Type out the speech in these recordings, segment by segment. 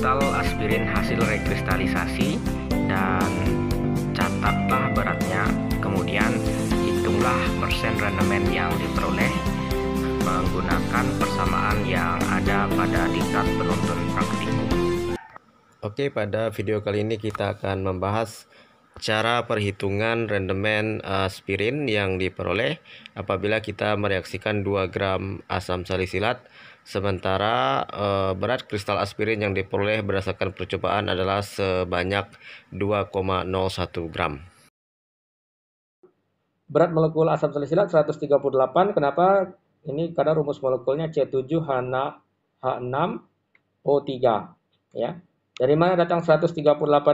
kristal aspirin hasil rekristalisasi dan catatlah beratnya, kemudian hitunglah persen rendemen yang diperoleh menggunakan persamaan yang ada pada diktat penuntun praktikum. Oke, pada video kali ini kita akan membahas cara perhitungan rendemen aspirin yang diperoleh apabila kita mereaksikan 2 gram asam salisilat, sementara berat kristal aspirin yang diperoleh berdasarkan percobaan adalah sebanyak 2,01 gram. Berat molekul asam salisilat 138. Kenapa? Ini karena rumus molekulnya C7H6O3 ya. Dari mana datang 138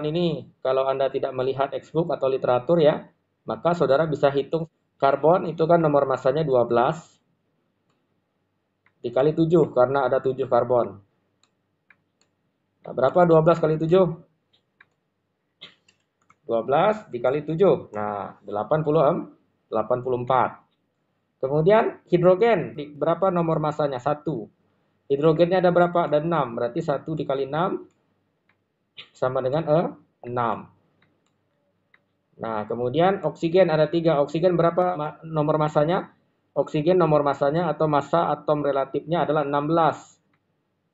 ini? Kalau Anda tidak melihat textbook atau literatur ya, maka saudara bisa hitung karbon itu kan nomor masanya 12 dikali 7 karena ada 7 karbon. Nah, berapa 12 kali 7? 12 dikali 7. Nah, 84. Kemudian hidrogen, berapa nomor masanya? 1. Hidrogennya ada berapa? Ada 6. Berarti 1 dikali 6 sama dengan 6. Nah, kemudian oksigen ada 3. Oksigen berapa nomor masanya? Oksigen nomor masanya atau massa atom relatifnya adalah 16.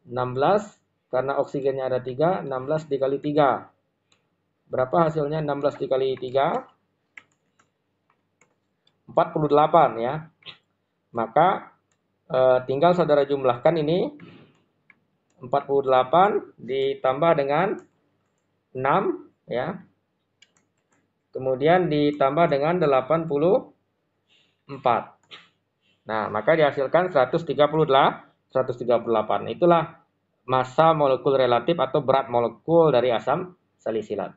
16 karena oksigennya ada 3, 16 dikali 3. Berapa hasilnya 16 dikali 3? 48 ya. Maka tinggal saudara jumlahkan ini 48 ditambah dengan 6 ya. Kemudian ditambah dengan 84. Nah, maka dihasilkan 138. Itulah massa molekul relatif atau berat molekul dari asam salisilat.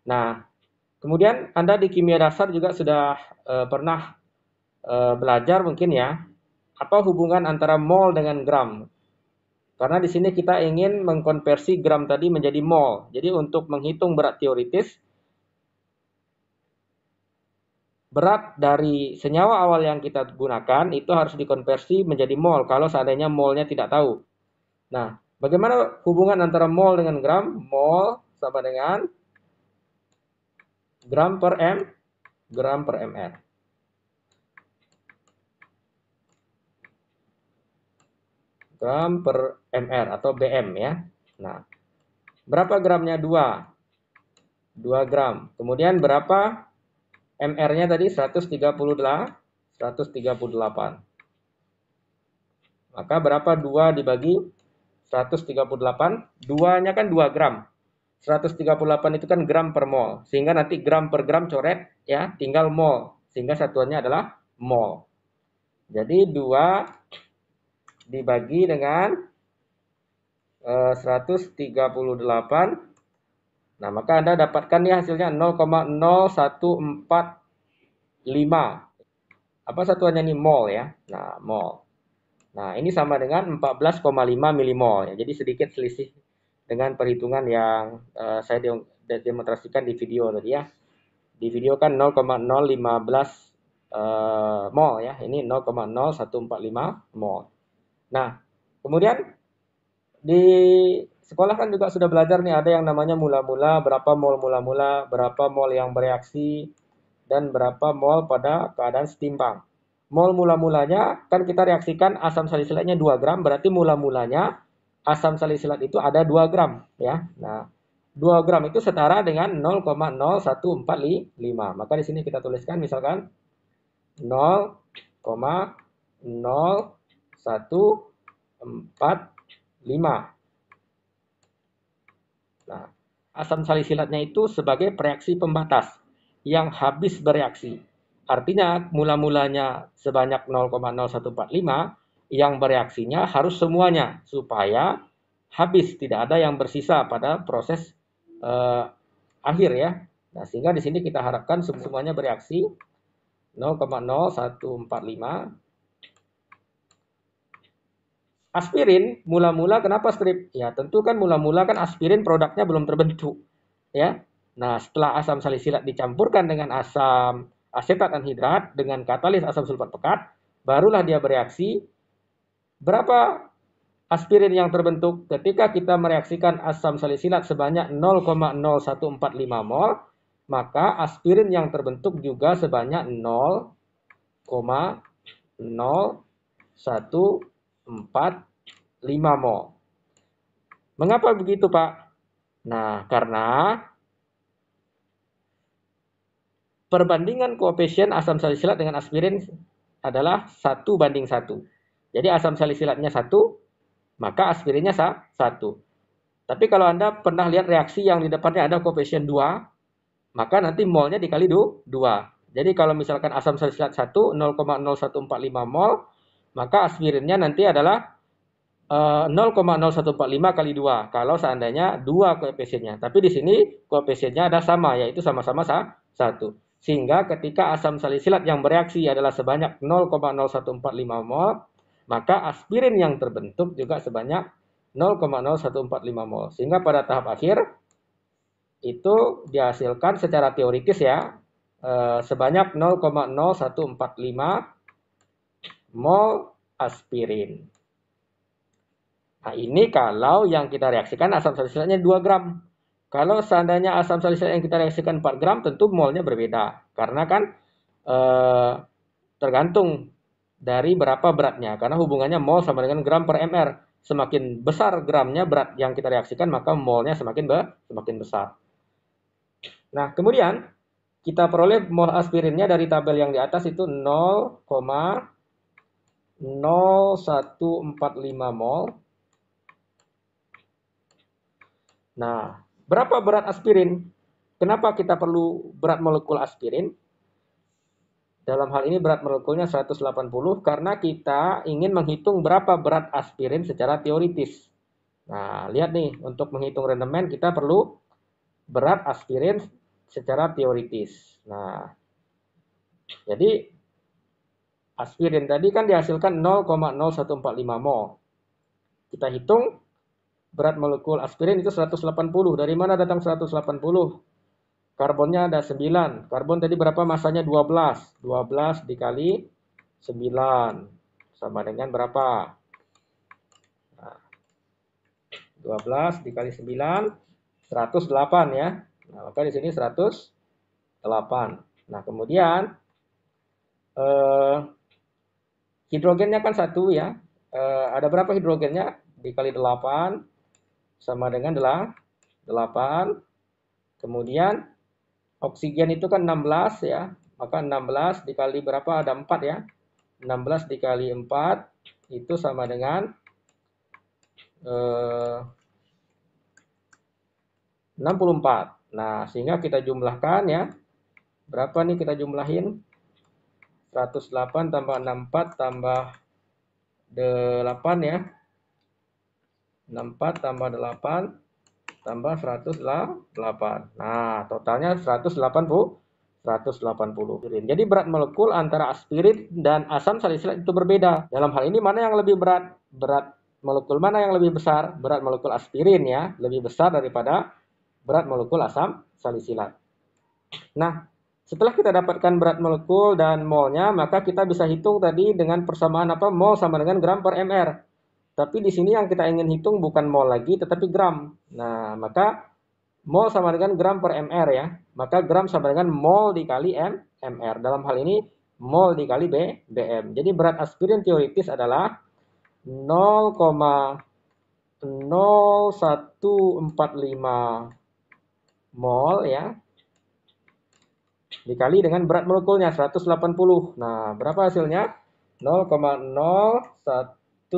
Nah, kemudian Anda di kimia dasar juga sudah pernah belajar mungkin ya, apa hubungan antara mol dengan gram. Karena di sini kita ingin mengkonversi gram tadi menjadi mol. Jadi untuk menghitung berat teoritis, berat dari senyawa awal yang kita gunakan itu harus dikonversi menjadi mol kalau seandainya molnya tidak tahu. Nah, bagaimana hubungan antara mol dengan gram? Mol sama dengan gram per ml. Gram per ml atau BM ya. Nah, berapa gramnya? 2 gram. Kemudian berapa MR-nya tadi? 138. Maka berapa 2 dibagi 138? 2-nya kan 2 gram. 138 itu kan gram per mol. Sehingga nanti gram per gram coret ya, tinggal mol. Sehingga satuannya adalah mol. Jadi 2 dibagi dengan 138. Nah, maka Anda dapatkan ya hasilnya 0,0145. Apa satuannya ini? Mol ya. Nah, mol. Nah, ini sama dengan 14,5 milimol ya. Jadi sedikit selisih dengan perhitungan yang saya demonstrasikan di video tadi ya. Di video kan 0,015 mol ya. Ini 0,0145 mol. Nah, kemudian di sekolah kan juga sudah belajar nih, ada yang namanya mula-mula, berapa mol mula-mula, berapa mol yang bereaksi, dan berapa mol pada keadaan setimbang. Mol mula-mulanya kan kita reaksikan asam salisilatnya 2 gram, berarti mula-mulanya asam salisilat itu ada 2 gram ya. Nah, 2 gram itu setara dengan 0,0145. Maka di sini kita tuliskan misalkan 0,0145. Nah, asam salisilatnya itu sebagai reaksi pembatas yang habis bereaksi. Artinya mula-mulanya sebanyak 0,0145, yang bereaksinya harus semuanya supaya habis, tidak ada yang bersisa pada proses akhir ya. Nah, sehingga di sini kita harapkan semuanya bereaksi 0,0145. Aspirin mula-mula kenapa strip? Ya, tentu kan mula-mula kan aspirin produknya belum terbentuk, ya. Nah, setelah asam salisilat dicampurkan dengan asam asetat anhidrat dengan katalis asam sulfat pekat, barulah dia bereaksi. Berapa aspirin yang terbentuk ketika kita mereaksikan asam salisilat sebanyak 0,0145 mol, maka aspirin yang terbentuk juga sebanyak 0,0145 mol. Mengapa begitu, Pak? Nah, karena perbandingan koefisien asam salisilat dengan aspirin adalah 1:1. Jadi asam salisilatnya 1, maka aspirinnya 1. Tapi kalau Anda pernah lihat reaksi yang di depannya ada koefisien 2, maka nanti molnya dikali 2. Jadi kalau misalkan asam salisilat 1, 0,0145 mol, maka aspirinnya nanti adalah 0,0145 kali 2 kalau seandainya 2 koefisiennya. Tapi di sini koefisiennya ada sama, yaitu sama-sama 1. Sehingga ketika asam salisilat yang bereaksi adalah sebanyak 0,0145 mol, maka aspirin yang terbentuk juga sebanyak 0,0145 mol. Sehingga pada tahap akhir itu dihasilkan secara teoritis ya sebanyak 0,0145 mol aspirin. Nah, ini kalau yang kita reaksikan asam salisilatnya 2 gram. Kalau seandainya asam salisilat yang kita reaksikan 4 gram, tentu molnya berbeda. Karena kan tergantung dari berapa beratnya. Karena hubungannya mol sama dengan gram per ml. Semakin besar gramnya berat yang kita reaksikan, maka molnya semakin besar. Nah, kemudian kita peroleh mol aspirinnya dari tabel yang di atas itu 0,0145 mol. Nah, berapa berat aspirin? Kenapa kita perlu berat molekul aspirin? Dalam hal ini berat molekulnya 180 karena kita ingin menghitung berapa berat aspirin secara teoritis. Nah, lihat nih, untuk menghitung rendemen kita perlu berat aspirin secara teoritis. Nah, jadi aspirin tadi kan dihasilkan 0,0145 mol. Kita hitung berat molekul aspirin itu 180. Dari mana datang 180? Karbonnya ada 9. Karbon tadi berapa masanya? 12. 12 dikali 9. Sama dengan berapa? Nah, 12 dikali 9, 108 ya. Nah, maka di sini 108. Nah, kemudian hidrogennya kan 1 ya. Ada berapa hidrogennya? Dikali 8 sama dengan 8. Kemudian oksigen itu kan 16 ya. Maka 16 dikali berapa? Ada 4 ya. 16 dikali 4 itu sama dengan 64. Nah, sehingga kita jumlahkan ya. Berapa nih kita jumlahin? 108 tambah 64 tambah 8 ya. 64 tambah 8 tambah 108. Nah, totalnya 180. Jadi berat molekul antara aspirin dan asam salisilat itu berbeda. Dalam hal ini mana yang lebih berat? Berat molekul mana yang lebih besar? Berat molekul aspirin ya, lebih besar daripada berat molekul asam salisilat. Nah, setelah kita dapatkan berat molekul dan molnya, maka kita bisa hitung tadi dengan persamaan apa? Mol sama dengan gram per ml. Tapi di sini yang kita ingin hitung bukan mol lagi, tetapi gram. Nah, maka mol sama dengan gram per ml ya. Maka gram sama dengan mol dikali ml. Dalam hal ini mol dikali bm. Jadi berat aspirin teoritis adalah 0,0145 mol ya. Dikali dengan berat molekulnya 180. Nah, berapa hasilnya? 0,0145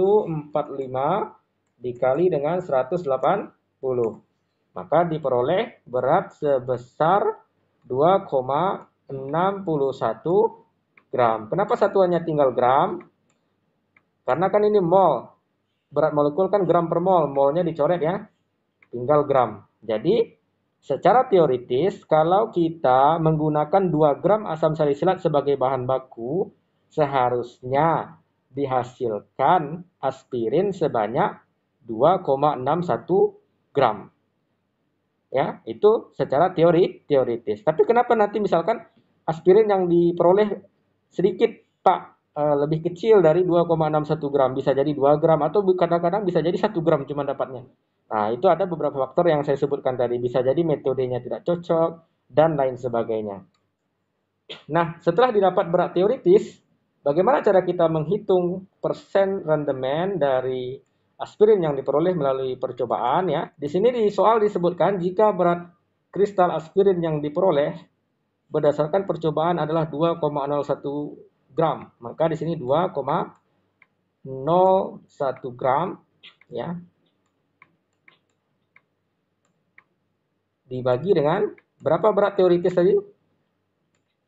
dikali dengan 180. Maka diperoleh berat sebesar 2,61 gram. Kenapa satuannya tinggal gram? Karena kan ini mol. Berat molekul kan gram per mol. Molnya dicoret ya. Tinggal gram. Jadi secara teoritis, kalau kita menggunakan 2 gram asam salisilat sebagai bahan baku, seharusnya dihasilkan aspirin sebanyak 2,61 gram. Ya, itu secara teoritis. Tapi kenapa nanti misalkan aspirin yang diperoleh sedikit, Pak? lebih kecil dari 2,61 gram, bisa jadi 2 gram atau kadang-kadang bisa jadi 1 gram cuma dapatnya. Nah, itu ada beberapa faktor yang saya sebutkan tadi, bisa jadi metodenya tidak cocok dan lain sebagainya. Nah, setelah didapat berat teoritis, bagaimana cara kita menghitung persen rendemen dari aspirin yang diperoleh melalui percobaan ya? Di sini di soal disebutkan jika berat kristal aspirin yang diperoleh berdasarkan percobaan adalah 2,01 gram. Maka di sini 2,01 gram ya dibagi dengan berapa berat teoritis tadi?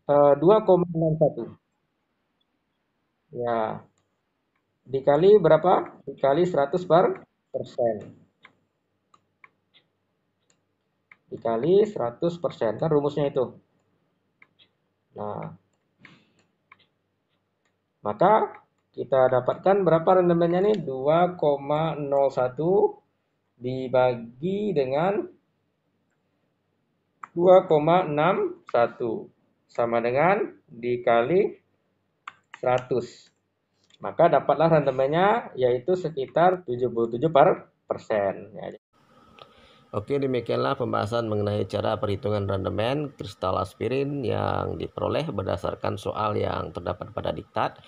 2,61. Ya, dikali berapa? Dikali 100 persen. Dikali 100%. Kan rumusnya itu. Nah, maka kita dapatkan berapa rendemennya nih? 2,01 dibagi dengan 2,61 sama dengan dikali 100. Maka dapatlah rendemennya yaitu sekitar 77%. Ya. Oke, demikianlah pembahasan mengenai cara perhitungan rendemen kristal aspirin yang diperoleh berdasarkan soal yang terdapat pada diktat.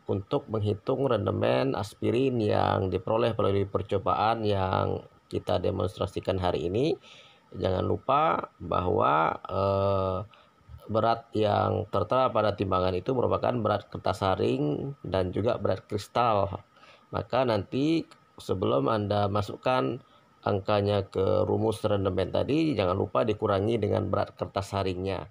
Untuk menghitung rendemen aspirin yang diperoleh melalui percobaan yang kita demonstrasikan hari ini, jangan lupa bahwa berat yang tertera pada timbangan itu merupakan berat kertas saring dan juga berat kristal. Maka nanti sebelum Anda masukkan angkanya ke rumus rendemen tadi, jangan lupa dikurangi dengan berat kertas saringnya.